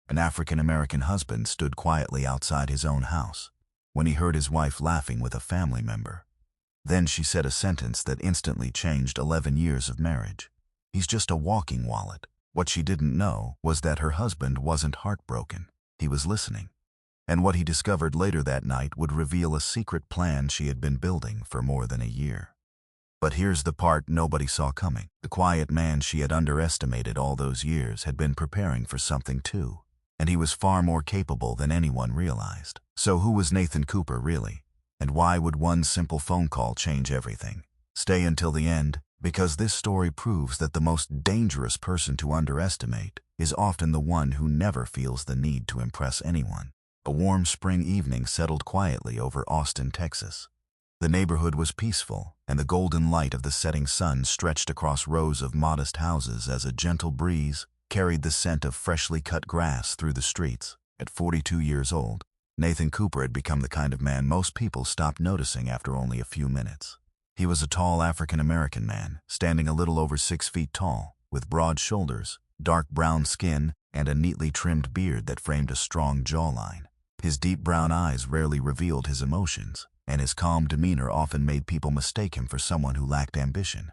An African-American husband stood quietly outside his own house when he heard his wife laughing with a family member. Then she said a sentence that instantly changed 11 years of marriage. "He's just a walking wallet." What she didn't know was that her husband wasn't heartbroken. He was listening. And what he discovered later that night would reveal a secret plan she had been building for more than a year. But here's the part nobody saw coming. The quiet man she had underestimated all those years had been preparing for something too. And he was far more capable than anyone realized. So who was Nathan Cooper really? And why would one simple phone call change everything? Stay until the end, because this story proves that the most dangerous person to underestimate is often the one who never feels the need to impress anyone. A warm spring evening settled quietly over Austin, Texas. The neighborhood was peaceful, and the golden light of the setting sun stretched across rows of modest houses as a gentle breeze carried the scent of freshly cut grass through the streets. At 42 years old, Nathan Cooper had become the kind of man most people stopped noticing after only a few minutes. He was a tall African-American man, standing a little over 6 feet tall, with broad shoulders, dark brown skin, and a neatly trimmed beard that framed a strong jawline. His deep brown eyes rarely revealed his emotions, and his calm demeanor often made people mistake him for someone who lacked ambition.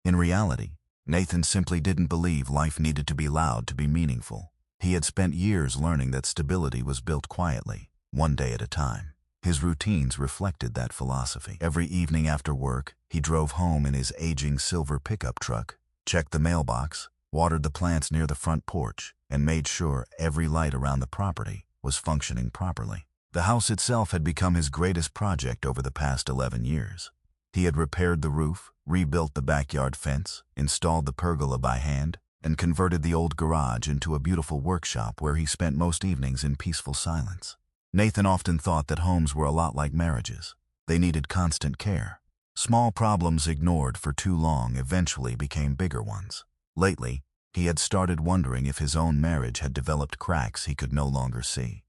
In reality, Nathan simply didn't believe life needed to be loud to be meaningful. He had spent years learning that stability was built quietly, one day at a time. His routines reflected that philosophy. Every evening after work, he drove home in his aging silver pickup truck, checked the mailbox, watered the plants near the front porch, and made sure every light around the property was functioning properly. The house itself had become his greatest project over the past 11 years. He had repaired the roof, rebuilt the backyard fence, installed the pergola by hand, and converted the old garage into a beautiful workshop where he spent most evenings in peaceful silence. Nathan often thought that homes were a lot like marriages. They needed constant care. Small problems ignored for too long eventually became bigger ones. Lately, he had started wondering if his own marriage had developed cracks he could no longer see.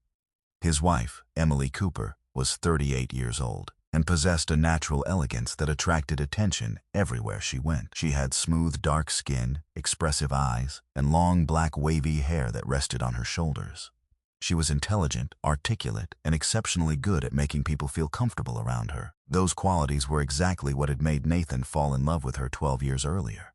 His wife, Emily Cooper, was 38 years old and possessed a natural elegance that attracted attention everywhere she went. She had smooth, dark skin, expressive eyes, and long, black, wavy hair that rested on her shoulders. She was intelligent, articulate, and exceptionally good at making people feel comfortable around her. Those qualities were exactly what had made Nathan fall in love with her 12 years earlier.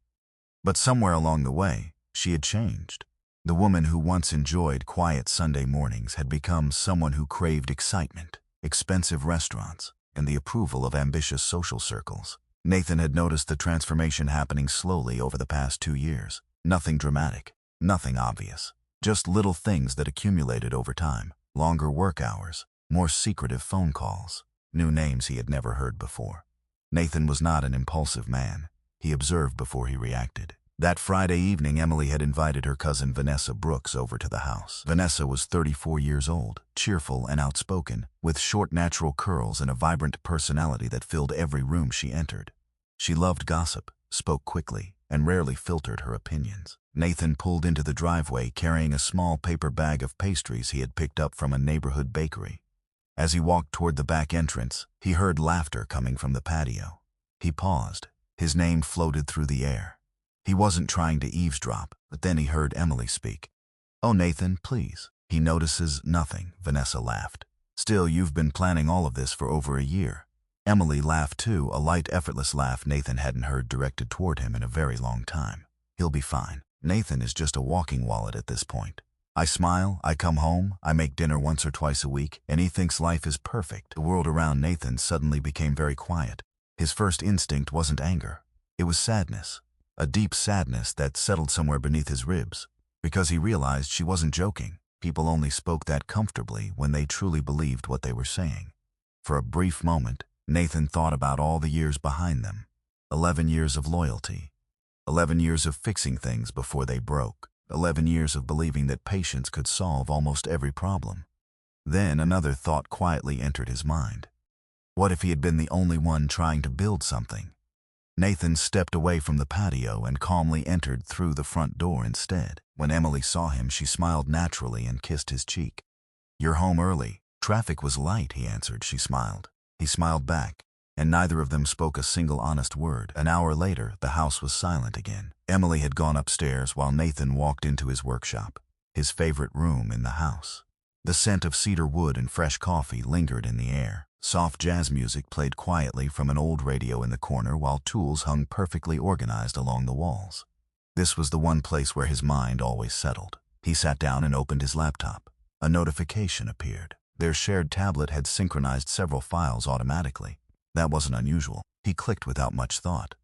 But somewhere along the way, she had changed. The woman who once enjoyed quiet Sunday mornings had become someone who craved excitement, expensive restaurants, and the approval of ambitious social circles. Nathan had noticed the transformation happening slowly over the past 2 years. Nothing dramatic, nothing obvious. Just little things that accumulated over time. Longer work hours, more secretive phone calls, new names he had never heard before. Nathan was not an impulsive man. He observed before he reacted. That Friday evening, Emily had invited her cousin Vanessa Brooks over to the house. Vanessa was 34 years old, cheerful and outspoken, with short natural curls and a vibrant personality that filled every room she entered. She loved gossip, spoke quickly, and rarely filtered her opinions. Nathan pulled into the driveway carrying a small paper bag of pastries he had picked up from a neighborhood bakery. As he walked toward the back entrance, he heard laughter coming from the patio. He paused. His name floated through the air. He wasn't trying to eavesdrop, but then he heard Emily speak. "Oh, Nathan, please." "He notices nothing," Vanessa laughed. "Still, you've been planning all of this for over a year." Emily laughed too, a light, effortless laugh Nathan hadn't heard directed toward him in a very long time. "He'll be fine. Nathan is just a walking wallet at this point. I smile, I come home, I make dinner once or twice a week, and he thinks life is perfect." The world around Nathan suddenly became very quiet. His first instinct wasn't anger. It was sadness. A deep sadness that settled somewhere beneath his ribs, because he realized she wasn't joking. People only spoke that comfortably when they truly believed what they were saying. For a brief moment, Nathan thought about all the years behind them. 11 years of loyalty. 11 years of fixing things before they broke. 11 years of believing that patience could solve almost every problem. Then another thought quietly entered his mind. What if he had been the only one trying to build something? Nathan stepped away from the patio and calmly entered through the front door instead. When Emily saw him, she smiled naturally and kissed his cheek. "You're home early." "Traffic was light," he answered. She smiled. He smiled back, and neither of them spoke a single honest word. An hour later, the house was silent again. Emily had gone upstairs while Nathan walked into his workshop. his favorite room in the house. The scent of cedar wood and fresh coffee lingered in the air. Soft jazz music played quietly from an old radio in the corner while tools hung perfectly organized along the walls. This was the one place where his mind always settled. He sat down and opened his laptop. A notification appeared. Their shared tablet had synchronized several files automatically. That wasn't unusual. He clicked without much thought.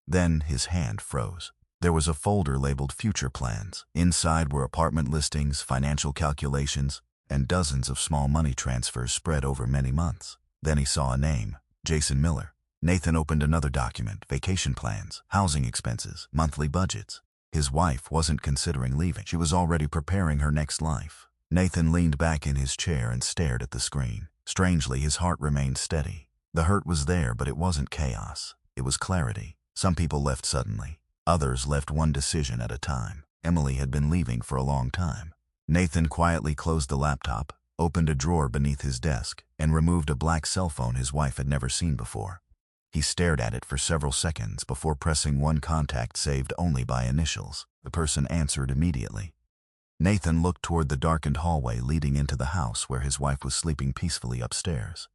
Then his hand froze. There was a folder labeled Future Plans. Inside were apartment listings, financial calculations, and dozens of small money transfers spread over many months. Then he saw a name, Jason Miller. Nathan opened another document, vacation plans, housing expenses, monthly budgets. His wife wasn't considering leaving. She was already preparing her next life. Nathan leaned back in his chair and stared at the screen. Strangely, his heart remained steady. The hurt was there, but it wasn't chaos. It was clarity. Some people left suddenly. Others left one decision at a time. Emily had been leaving for a long time. Nathan quietly closed the laptop, opened a drawer beneath his desk, and removed a black cell phone his wife had never seen before. He stared at it for several seconds before pressing one contact saved only by initials. The person answered immediately. Nathan looked toward the darkened hallway leading into the house where his wife was sleeping peacefully upstairs.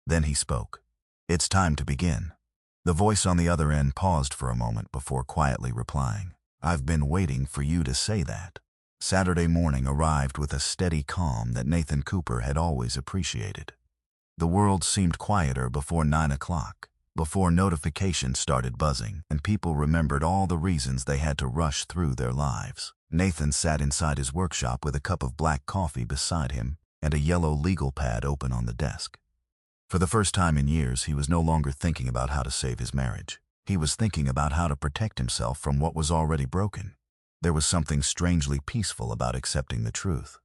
Then he spoke. "It's time to begin." The voice on the other end paused for a moment before quietly replying, "I've been waiting for you to say that." Saturday morning arrived with a steady calm that Nathan Cooper had always appreciated. The world seemed quieter before 9 o'clock, before notifications started buzzing, and people remembered all the reasons they had to rush through their lives. Nathan sat inside his workshop with a cup of black coffee beside him and a yellow legal pad open on the desk. For the first time in years, he was no longer thinking about how to save his marriage. He was thinking about how to protect himself from what was already broken. There was something strangely peaceful about accepting the truth.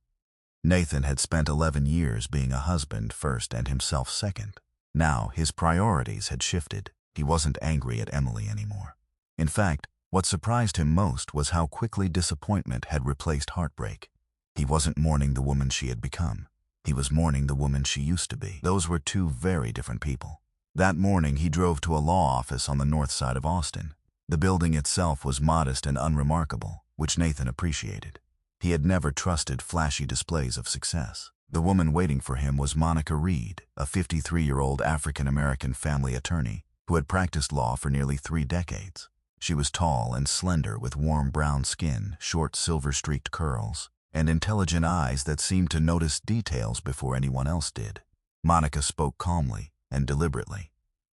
Nathan had spent 11 years being a husband first and himself second. Now, his priorities had shifted. He wasn't angry at Emily anymore. In fact, what surprised him most was how quickly disappointment had replaced heartbreak. He wasn't mourning the woman she had become. He was mourning the woman she used to be. Those were two very different people. That morning, he drove to a law office on the north side of Austin. The building itself was modest and unremarkable, which Nathan appreciated. He had never trusted flashy displays of success. The woman waiting for him was Monica Reed, a 53-year-old African-American family attorney who had practiced law for nearly 3 decades. She was tall and slender with warm brown skin, short silver-streaked curls, and intelligent eyes that seemed to notice details before anyone else did. Monica spoke calmly and deliberately.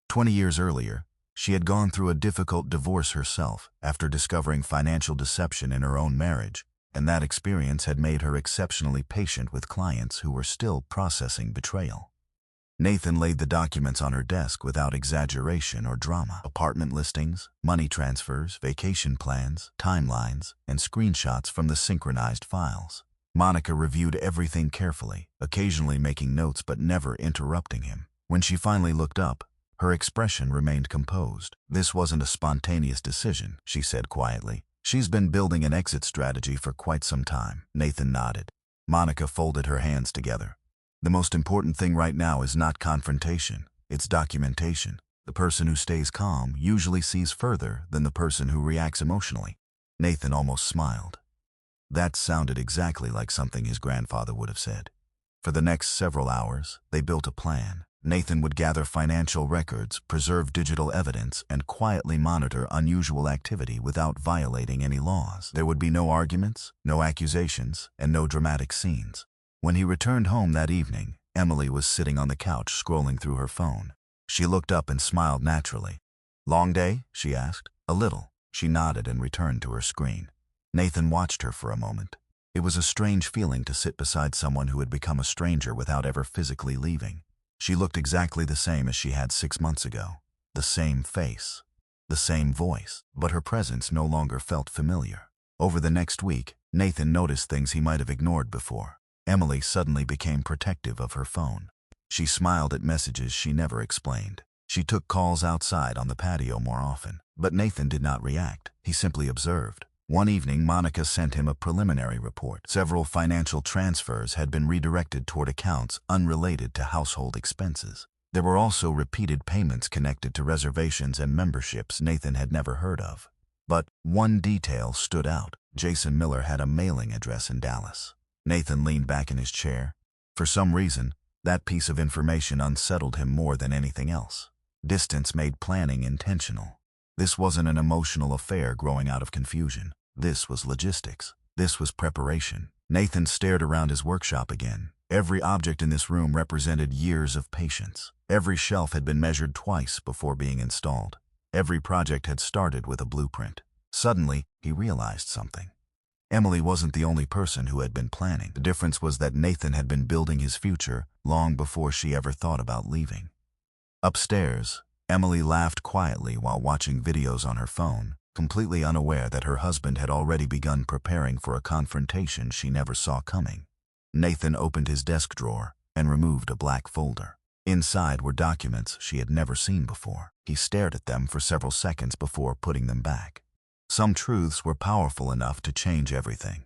20 years earlier, she had gone through a difficult divorce herself after discovering financial deception in her own marriage, and that experience had made her exceptionally patient with clients who were still processing betrayal. Nathan laid the documents on her desk without exaggeration or drama. Apartment listings, money transfers, vacation plans, timelines, and screenshots from the synchronized files. Monica reviewed everything carefully, occasionally making notes but never interrupting him. When she finally looked up, her expression remained composed. "This wasn't a spontaneous decision," she said quietly. "She's been building an exit strategy for quite some time." Nathan nodded. Monica folded her hands together. "The most important thing right now is not confrontation, it's documentation. The person who stays calm usually sees further than the person who reacts emotionally." Nathan almost smiled. That sounded exactly like something his grandfather would have said. For the next several hours, they built a plan. Nathan would gather financial records, preserve digital evidence, and quietly monitor unusual activity without violating any laws. There would be no arguments, no accusations, and no dramatic scenes. When he returned home that evening, Emily was sitting on the couch scrolling through her phone. She looked up and smiled naturally. "Long day?" she asked. "A little." She nodded and returned to her screen. Nathan watched her for a moment. It was a strange feeling to sit beside someone who had become a stranger without ever physically leaving. She looked exactly the same as she had 6 months ago. The same face, the same voice, but her presence no longer felt familiar. Over the next week, Nathan noticed things he might have ignored before. Emily suddenly became protective of her phone. She smiled at messages she never explained. She took calls outside on the patio more often. But Nathan did not react. He simply observed. One evening, Monica sent him a preliminary report. Several financial transfers had been redirected toward accounts unrelated to household expenses. There were also repeated payments connected to reservations and memberships Nathan had never heard of. But one detail stood out. Jason Miller had a mailing address in Dallas. Nathan leaned back in his chair. For some reason, that piece of information unsettled him more than anything else. Distance made planning intentional. This wasn't an emotional affair growing out of confusion. This was logistics. This was preparation. Nathan stared around his workshop again. Every object in this room represented years of patience. Every shelf had been measured twice before being installed. Every project had started with a blueprint. Suddenly, he realized something. Emily wasn't the only person who had been planning. The difference was that Nathan had been building his future long before she ever thought about leaving. Upstairs, Emily laughed quietly while watching videos on her phone, completely unaware that her husband had already begun preparing for a confrontation she never saw coming. Nathan opened his desk drawer and removed a black folder. Inside were documents she had never seen before. He stared at them for several seconds before putting them back. Some truths were powerful enough to change everything,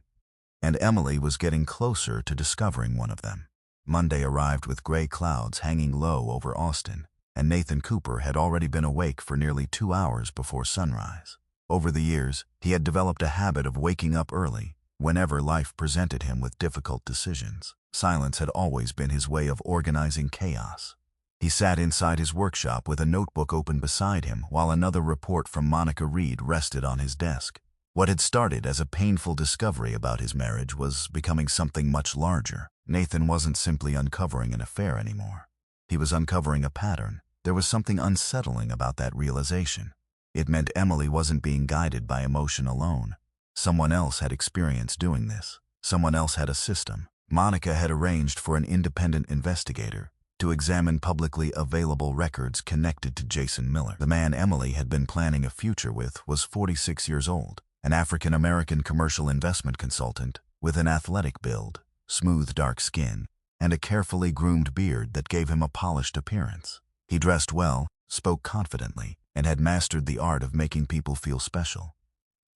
and Emily was getting closer to discovering one of them. Monday arrived with gray clouds hanging low over Austin, and Nathan Cooper had already been awake for nearly 2 hours before sunrise. Over the years, he had developed a habit of waking up early whenever life presented him with difficult decisions. Silence had always been his way of organizing chaos. He sat inside his workshop with a notebook open beside him while another report from Monica Reed rested on his desk. What had started as a painful discovery about his marriage was becoming something much larger. Nathan wasn't simply uncovering an affair anymore. He was uncovering a pattern. There was something unsettling about that realization. It meant Emily wasn't being guided by emotion alone. Someone else had experience doing this. Someone else had a system. Monica had arranged for an independent investigator to examine publicly available records connected to Jason Miller. The man Emily had been planning a future with was 46 years old, an African-American commercial investment consultant with an athletic build, smooth dark skin, and a carefully groomed beard that gave him a polished appearance. He dressed well, spoke confidently, and had mastered the art of making people feel special.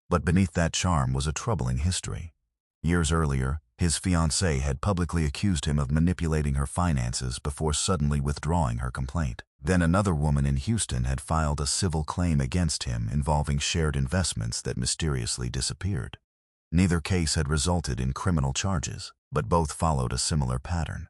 But beneath that charm was a troubling history. Years earlier, his fiancée had publicly accused him of manipulating her finances before suddenly withdrawing her complaint. Then another woman in Houston had filed a civil claim against him involving shared investments that mysteriously disappeared. Neither case had resulted in criminal charges, but both followed a similar pattern.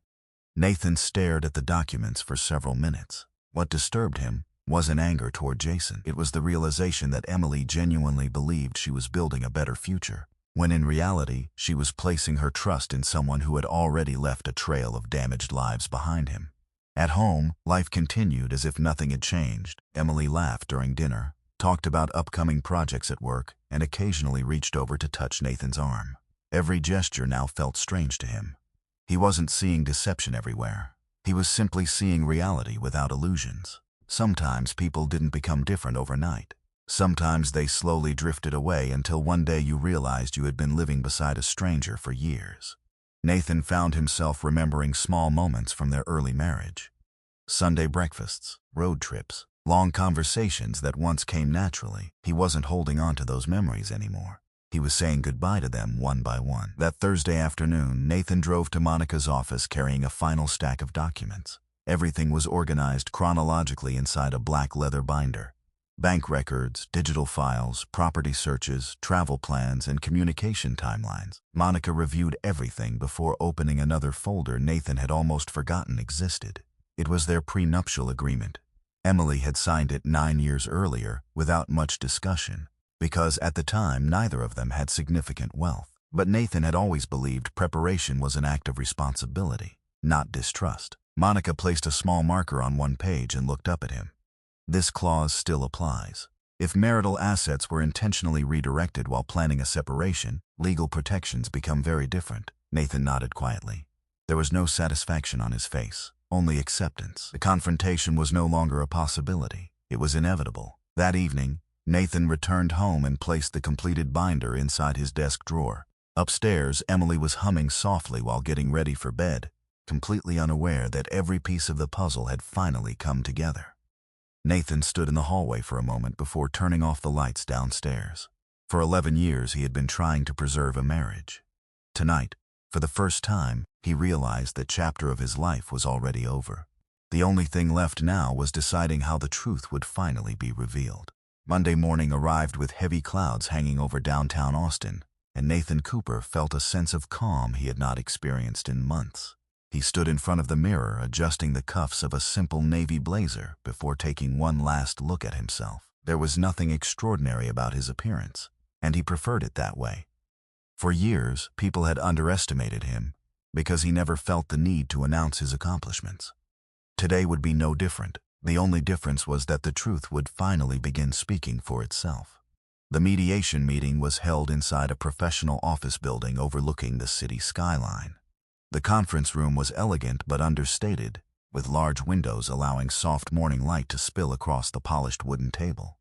Nathan stared at the documents for several minutes. What disturbed him wasn't anger toward Jason. It was the realization that Emily genuinely believed she was building a better future, when in reality, she was placing her trust in someone who had already left a trail of damaged lives behind him. At home, life continued as if nothing had changed. Emily laughed during dinner, talked about upcoming projects at work, and occasionally reached over to touch Nathan's arm. Every gesture now felt strange to him. He wasn't seeing deception everywhere. He was simply seeing reality without illusions. Sometimes people didn't become different overnight. Sometimes they slowly drifted away until one day you realized you had been living beside a stranger for years. Nathan found himself remembering small moments from their early marriage. Sunday breakfasts, road trips, long conversations that once came naturally. He wasn't holding on to those memories anymore. He was saying goodbye to them one by one. That Thursday afternoon, Nathan drove to Monica's office carrying a final stack of documents. Everything was organized chronologically inside a black leather binder. Bank records, digital files, property searches, travel plans, and communication timelines. Monica reviewed everything before opening another folder Nathan had almost forgotten existed. It was their prenuptial agreement. Emily had signed it 9 years earlier without much discussion, because at the time neither of them had significant wealth. But Nathan had always believed preparation was an act of responsibility, not distrust. Monica placed a small marker on one page and looked up at him. This clause still applies. If marital assets were intentionally redirected while planning a separation, legal protections become very different. Nathan nodded quietly. There was no satisfaction on his face, only acceptance. The confrontation was no longer a possibility. It was inevitable. That evening, Nathan returned home and placed the completed binder inside his desk drawer. Upstairs, Emily was humming softly while getting ready for bed, completely unaware that every piece of the puzzle had finally come together. Nathan stood in the hallway for a moment before turning off the lights downstairs. For 11 years, he had been trying to preserve a marriage. Tonight, for the first time, he realized that chapter of his life was already over. The only thing left now was deciding how the truth would finally be revealed. Monday morning arrived with heavy clouds hanging over downtown Austin, and Nathan Cooper felt a sense of calm he had not experienced in months. He stood in front of the mirror, adjusting the cuffs of a simple navy blazer before taking one last look at himself. There was nothing extraordinary about his appearance, and he preferred it that way. For years, people had underestimated him because he never felt the need to announce his accomplishments. Today would be no different. The only difference was that the truth would finally begin speaking for itself. The mediation meeting was held inside a professional office building overlooking the city skyline. The conference room was elegant but understated, with large windows allowing soft morning light to spill across the polished wooden table.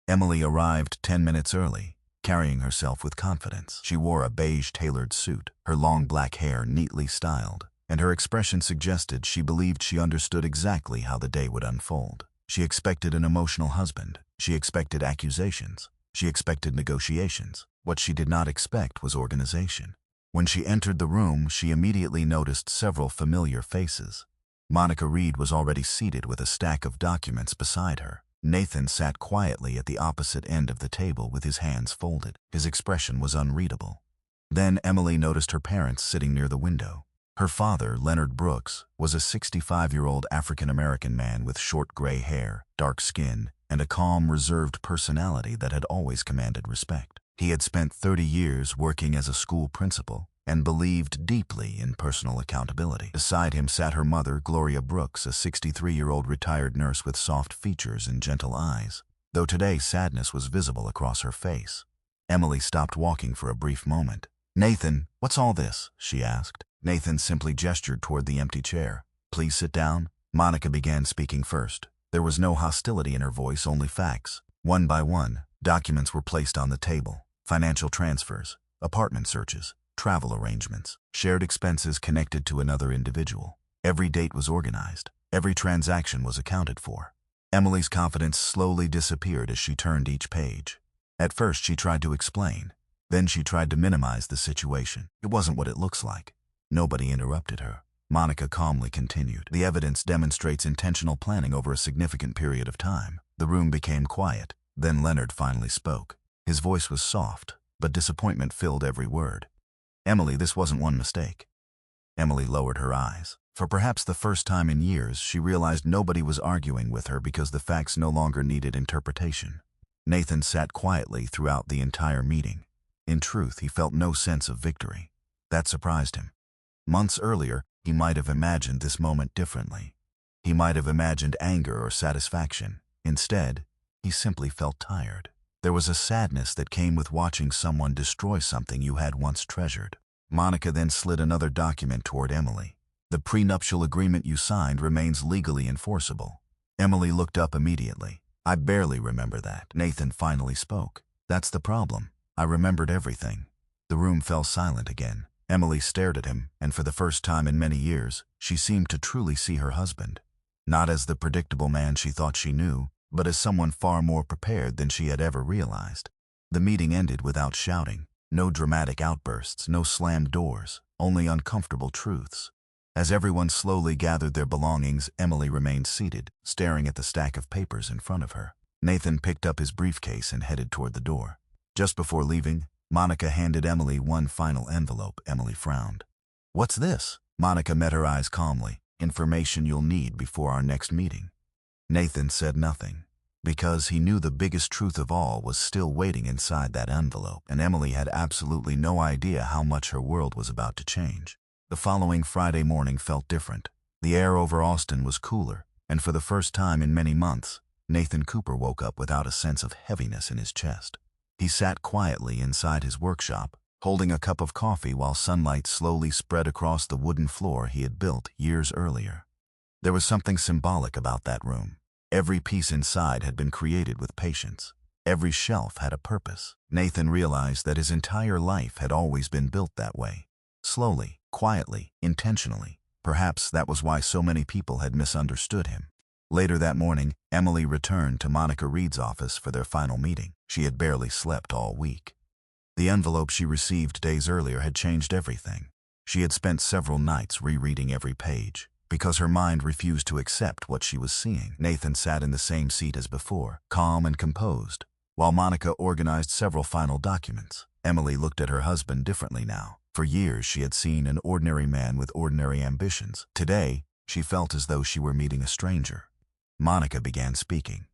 Emily arrived 10 minutes early, carrying herself with confidence. She wore a beige tailored suit, her long black hair neatly styled, and her expression suggested she believed she understood exactly how the day would unfold. She expected an emotional husband. She expected accusations. She expected negotiations. What she did not expect was organization. When she entered the room, she immediately noticed several familiar faces. Monica Reed was already seated with a stack of documents beside her. Nathan sat quietly at the opposite end of the table with his hands folded. His expression was unreadable. Then Emily noticed her parents sitting near the window. Her father, Leonard Brooks, was a 65-year-old African-American man with short gray hair, dark skin, and a calm, reserved personality that had always commanded respect. He had spent 30 years working as a school principal and believed deeply in personal accountability. Beside him sat her mother, Gloria Brooks, a 63-year-old retired nurse with soft features and gentle eyes, though today sadness was visible across her face. Emily stopped walking for a brief moment. "Nathan, what's all this?" she asked. Nathan simply gestured toward the empty chair. "Please sit down." Monica began speaking first. There was no hostility in her voice, only facts. One by one, documents were placed on the table. Financial transfers, apartment searches, travel arrangements, shared expenses connected to another individual. Every date was organized. Every transaction was accounted for. Emily's confidence slowly disappeared as she turned each page. At first, she tried to explain. Then she tried to minimize the situation. It wasn't what it looks like. Nobody interrupted her. Monica calmly continued. "The evidence demonstrates intentional planning over a significant period of time." The room became quiet. Then Leonard finally spoke. His voice was soft, but disappointment filled every word. "Emily, this wasn't one mistake." Emily lowered her eyes. For perhaps the first time in years, she realized nobody was arguing with her because the facts no longer needed interpretation. Nathan sat quietly throughout the entire meeting. In truth, he felt no sense of victory. That surprised him. Months earlier, he might have imagined this moment differently. He might have imagined anger or satisfaction. Instead, he simply felt tired. There was a sadness that came with watching someone destroy something you had once treasured. Monica then slid another document toward Emily. "The prenuptial agreement you signed remains legally enforceable." Emily looked up immediately. "I barely remember that." Nathan finally spoke. "That's the problem. I remembered everything." The room fell silent again. Emily stared at him, and for the first time in many years, she seemed to truly see her husband. Not as the predictable man she thought she knew, but as someone far more prepared than she had ever realized. The meeting ended without shouting. No dramatic outbursts, no slammed doors, only uncomfortable truths. As everyone slowly gathered their belongings, Emily remained seated, staring at the stack of papers in front of her. Nathan picked up his briefcase and headed toward the door. Just before leaving, Monica handed Emily one final envelope. Emily frowned. "What's this?" Monica met her eyes calmly. "Information you'll need before our next meeting." Nathan said nothing, because he knew the biggest truth of all was still waiting inside that envelope, and Emily had absolutely no idea how much her world was about to change. The following Friday morning felt different. The air over Austin was cooler, and for the first time in many months, Nathan Cooper woke up without a sense of heaviness in his chest. He sat quietly inside his workshop, holding a cup of coffee while sunlight slowly spread across the wooden floor he had built years earlier. There was something symbolic about that room. Every piece inside had been created with patience. Every shelf had a purpose. Nathan realized that his entire life had always been built that way. Slowly, quietly, intentionally. Perhaps that was why so many people had misunderstood him. Later that morning, Emily returned to Monica Reed's office for their final meeting. She had barely slept all week. The envelope she received days earlier had changed everything. She had spent several nights rereading every page, because her mind refused to accept what she was seeing. Nathan sat in the same seat as before, calm and composed, while Monica organized several final documents. Emily looked at her husband differently now. For years, she had seen an ordinary man with ordinary ambitions. Today, she felt as though she were meeting a stranger. Monica began speaking.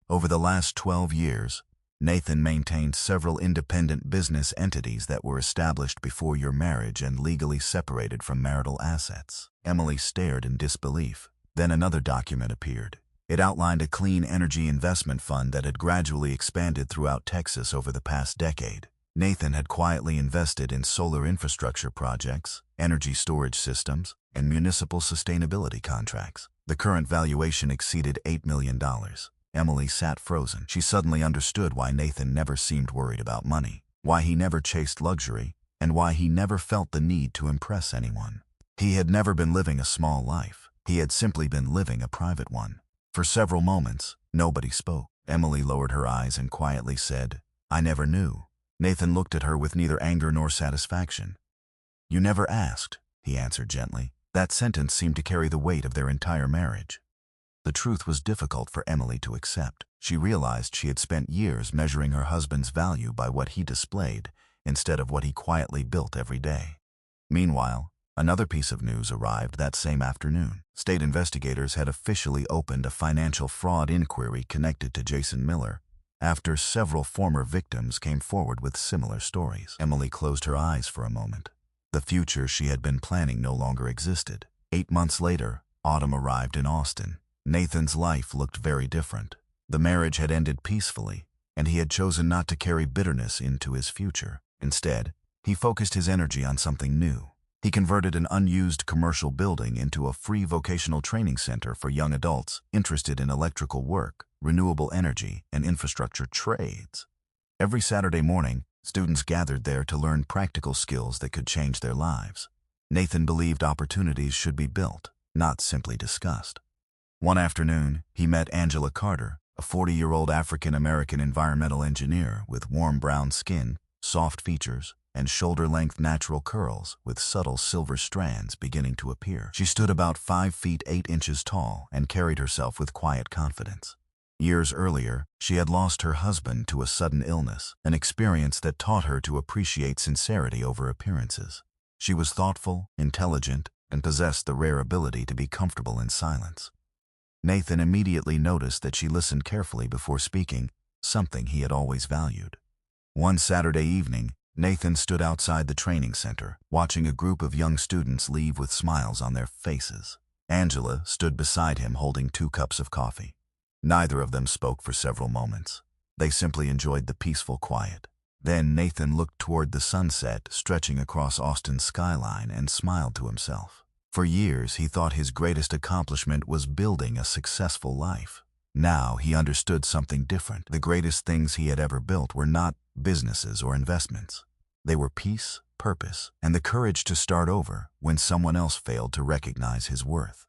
Over the last 12 years, Nathan maintained several independent business entities that were established before your marriage and legally separated from marital assets. Emily stared in disbelief. Then another document appeared. It outlined a clean energy investment fund that had gradually expanded throughout Texas over the past decade. Nathan had quietly invested in solar infrastructure projects, energy storage systems, and municipal sustainability contracts. The current valuation exceeded $8 million. Emily sat frozen. She suddenly understood why Nathan never seemed worried about money, why he never chased luxury, and why he never felt the need to impress anyone. He had never been living a small life. He had simply been living a private one. For several moments, nobody spoke. Emily lowered her eyes and quietly said, "I never knew." Nathan looked at her with neither anger nor satisfaction. "You never asked," he answered gently. That sentence seemed to carry the weight of their entire marriage. The truth was difficult for Emily to accept. She realized she had spent years measuring her husband's value by what he displayed instead of what he quietly built every day. Meanwhile, another piece of news arrived that same afternoon. State investigators had officially opened a financial fraud inquiry connected to Jason Miller after several former victims came forward with similar stories. Emily closed her eyes for a moment. The future she had been planning no longer existed. 8 months later, autumn arrived in Austin. Nathan's life looked very different. The marriage had ended peacefully, and he had chosen not to carry bitterness into his future. Instead, he focused his energy on something new. He converted an unused commercial building into a free vocational training center for young adults interested in electrical work, renewable energy, and infrastructure trades. Every Saturday morning, students gathered there to learn practical skills that could change their lives. Nathan believed opportunities should be built, not simply discussed. One afternoon, he met Angela Carter, a 40-year-old African-American environmental engineer with warm brown skin, soft features, and shoulder-length natural curls with subtle silver strands beginning to appear. She stood about 5 feet 8 inches tall and carried herself with quiet confidence. Years earlier, she had lost her husband to a sudden illness, an experience that taught her to appreciate sincerity over appearances. She was thoughtful, intelligent, and possessed the rare ability to be comfortable in silence. Nathan immediately noticed that she listened carefully before speaking, something he had always valued. One Saturday evening, Nathan stood outside the training center, watching a group of young students leave with smiles on their faces. Angela stood beside him holding 2 cups of coffee. Neither of them spoke for several moments. They simply enjoyed the peaceful quiet. Then Nathan looked toward the sunset stretching across Austin's skyline and smiled to himself. For years, he thought his greatest accomplishment was building a successful life. Now he understood something different. The greatest things he had ever built were not businesses or investments. They were peace, purpose, and the courage to start over when someone else failed to recognize his worth.